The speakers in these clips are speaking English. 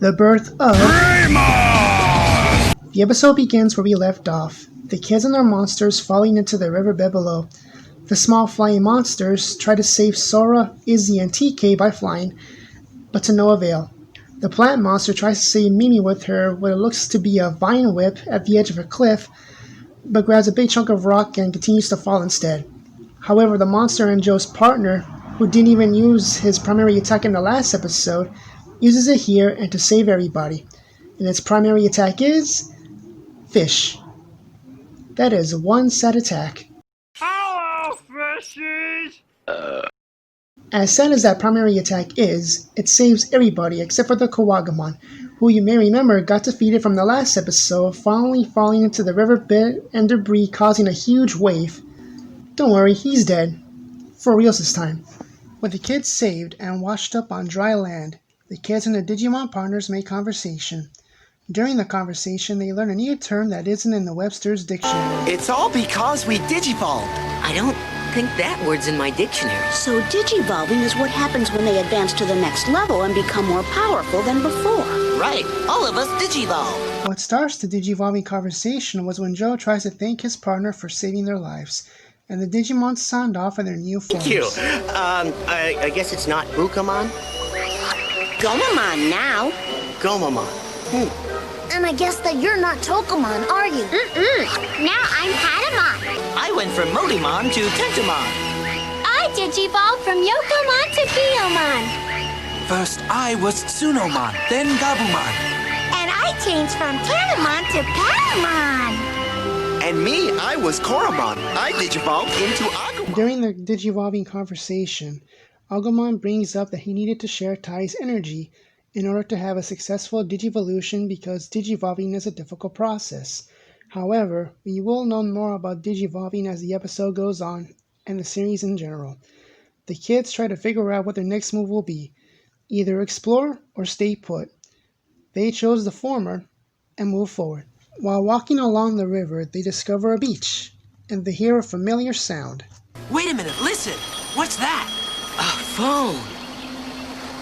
The birth of Greymon! The episode begins where we left off. The kids and their monsters falling into the riverbed below. The small flying monsters try to save Sora, Izzy, and TK by flying, but to no avail. The plant monster tries to save Mimi with her what looks to be a vine whip at the edge of a cliff, but grabs a big chunk of rock and continues to fall instead. However, the monster and Joe's partner, who didn't even use his primary attack in the last episode, uses it here and to save everybody. And its primary attack is fish. That is one sad attack. Hello, fishies! As sad as that primary attack is, it saves everybody except for the Kawagamon, who you may remember got defeated from the last episode, finally falling into the riverbed and debris causing a huge wave. Don't worry, he's dead. For reals this time. With the kids saved and washed up on dry land, the kids and their Digimon partners make conversation. During the conversation, they learn a new term that isn't in the Webster's dictionary. It's all because we digivolved. I don't think that word's in my dictionary. So digivolving is what happens when they advance to the next level and become more powerful than before. Right, all of us digivolve. What starts the Digivolving conversation was when Joe tries to thank his partner for saving their lives, and the Digimon sound off in their new forms. Thank you. I guess it's not Bukamon? Gomamon now. Gomamon. And I guess that you're not Tokamon, are you? Now I'm Patamon. I went from Modimon to Tentamon. I digivolved from Yokomon to Biyomon. First I was Tsunomon, then Gabumon. And I changed from Tanamon to Patamon. And me, I was Koromon. I digivolved into Agumon. During the Digivolving conversation, Agumon brings up that he needed to share Tai's energy in order to have a successful Digivolution because Digivolving is a difficult process. However, we will know more about Digivolving as the episode goes on, and the series in general. The kids try to figure out what their next move will be, either explore or stay put. They chose the former and move forward. While walking along the river, they discover a beach, and they hear a familiar sound. Wait a minute, listen! What's that? A phone.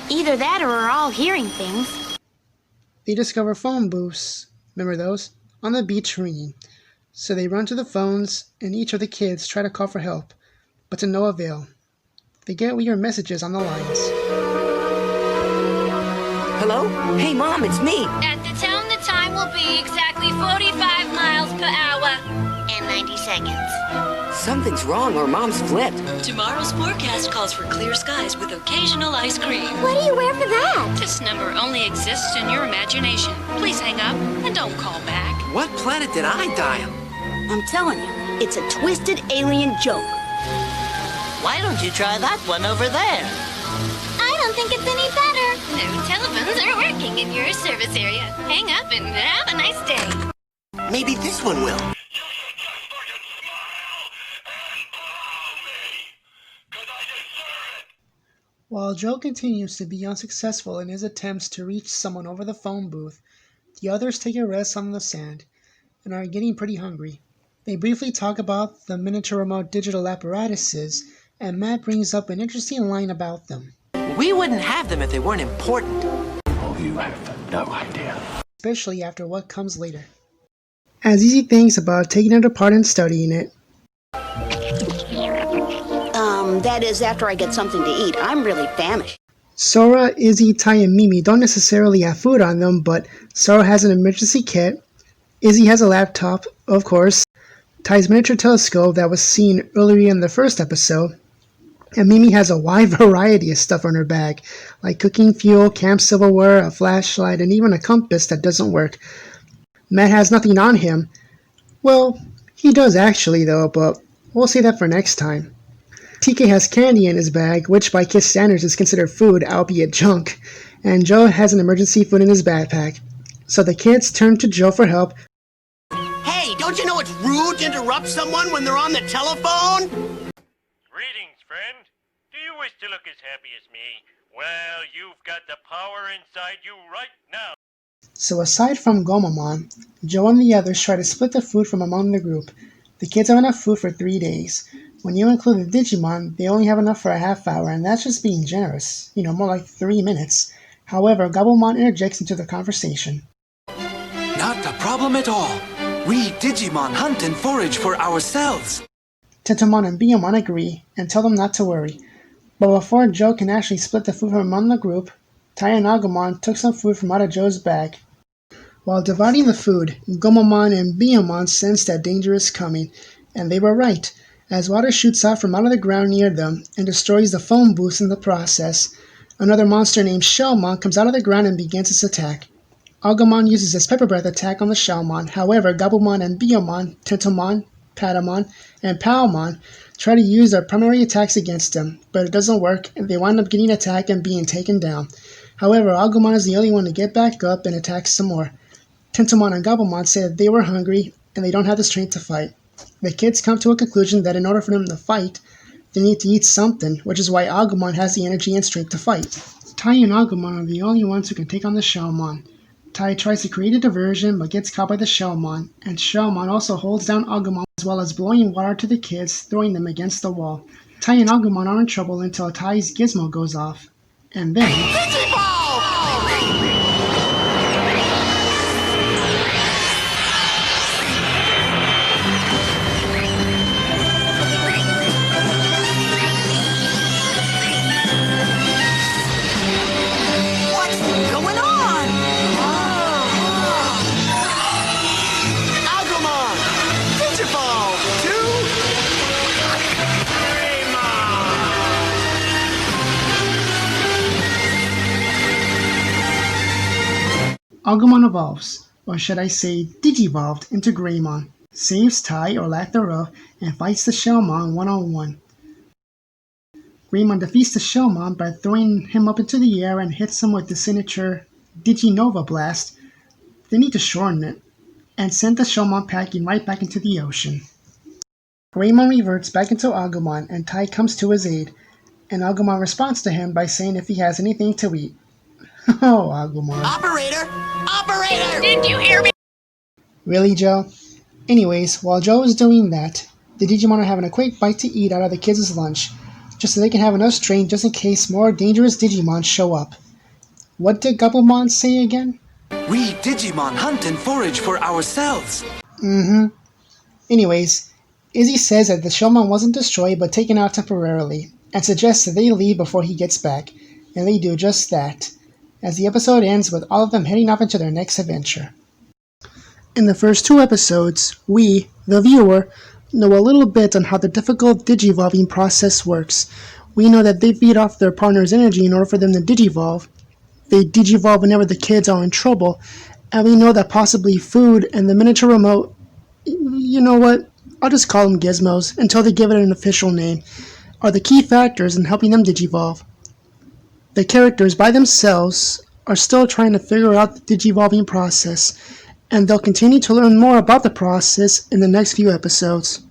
Either that or we're all hearing things. They discover phone booths, remember those, on the beach ringing. So they run to the phones, and each of the kids try to call for help, but to no avail. They get weird messages on the lines. Hello? Hey, Mom, it's me. At the town, the time will be exactly 45 miles per hour. And 90 seconds. Something's wrong or Mom's flipped. Tomorrow's forecast calls for clear skies with occasional ice cream. What do you wear for that? This number only exists in your imagination. Please hang up and don't call back. What planet did I dial? I'm telling you, it's a twisted alien joke. Why don't you try that one over there? I don't think it's any better. No telephones are working in your service area. Hang up and have a nice day. Maybe this one will. While Joe continues to be unsuccessful in his attempts to reach someone over the phone booth, the others take a rest on the sand and are getting pretty hungry. They briefly talk about the miniature remote digital apparatuses, and Matt brings up an interesting line about them. We wouldn't have them if they weren't important. Oh, you have no idea. Especially after what comes later. As Izzy thinks about taking it apart and studying it, That is after I get something to eat. I'm really famished. Sora, Izzy, Tai, and Mimi don't necessarily have food on them, but Sora has an emergency kit, Izzy has a laptop, of course, Tai's miniature telescope that was seen earlier in the first episode, and Mimi has a wide variety of stuff in her bag, like cooking fuel, camp silverware, a flashlight, and even a compass that doesn't work. Matt has nothing on him. Well, he does actually though, but we'll save that for next time. TK has candy in his bag, which by Kiss standards is considered food, albeit junk, and Joe has an emergency food in his backpack. So the kids turn to Joe for help. Hey, don't you know it's rude to interrupt someone when they're on the telephone? Greetings, friend. Do you wish to look as happy as me? Well, you've got the power inside you right now. So aside from Gomamon, Joe and the others try to split the food from among the group. The kids have enough food for 3 days. When you include the Digimon, they only have enough for a half hour, and that's just being generous. More like 3 minutes. However, Gabumon interjects into the conversation. Not a problem at all. We Digimon hunt and forage for ourselves. Tentomon and Biyomon agree and tell them not to worry. But before Joe can actually split the food from among the group, Tai and Agumon took some food from out of Joe's bag. While dividing the food, Gomamon and Biyomon sensed that danger is coming, and they were right, as water shoots out from out of the ground near them and destroys the phone booths in the process. Another monster named Shellmon comes out of the ground and begins its attack. Agumon uses his Pepper Breath attack on the Shellmon. However, Gabumon and Biyomon, Tentomon, Patamon, and Palmon try to use their primary attacks against him, but it doesn't work, and they wind up getting attacked and being taken down. However, Agumon is the only one to get back up and attack some more. Tentomon and Gabumon say that they were hungry and they don't have the strength to fight. The kids come to a conclusion that in order for them to fight, they need to eat something, which is why Agumon has the energy and strength to fight. Tai and Agumon are the only ones who can take on the Shellmon. Tai tries to create a diversion but gets caught by the Shellmon, and Shellmon also holds down Agumon as well as blowing water to the kids, throwing them against the wall. Tai and Agumon are in trouble until Tai's gizmo goes off. And then... Agumon evolves, or should I say Digivolved, into Greymon, saves Tai or lack thereof, and fights the Shellmon one-on-one. Greymon defeats the Shellmon by throwing him up into the air and hits him with the signature Diginova Blast. They need to shorten it, and send the Shellmon packing right back into the ocean. Greymon reverts back into Agumon, and Tai comes to his aid, and Agumon responds to him by saying if he has anything to eat. Oh, Agumon. Operator! Operator! Did you hear me? Really, Joe? Anyways, while Joe is doing that, the Digimon are having a quick bite to eat out of the kids' lunch, just so they can have enough strength just in case more dangerous Digimon show up. What did Gabumon say again? We Digimon hunt and forage for ourselves. Anyways, Izzy says that the Shellmon wasn't destroyed but taken out temporarily, and suggests that they leave before he gets back, and they do just that, as the episode ends with all of them heading off into their next adventure. In the first 2 episodes, we, the viewer, know a little bit on how the difficult digivolving process works. We know that they feed off their partner's energy in order for them to digivolve. They digivolve whenever the kids are in trouble, and we know that possibly food and the miniature remote, you know what, I'll just call them gizmos until they give it an official name, are the key factors in helping them digivolve. The characters by themselves are still trying to figure out the digivolving process, and they'll continue to learn more about the process in the next few episodes.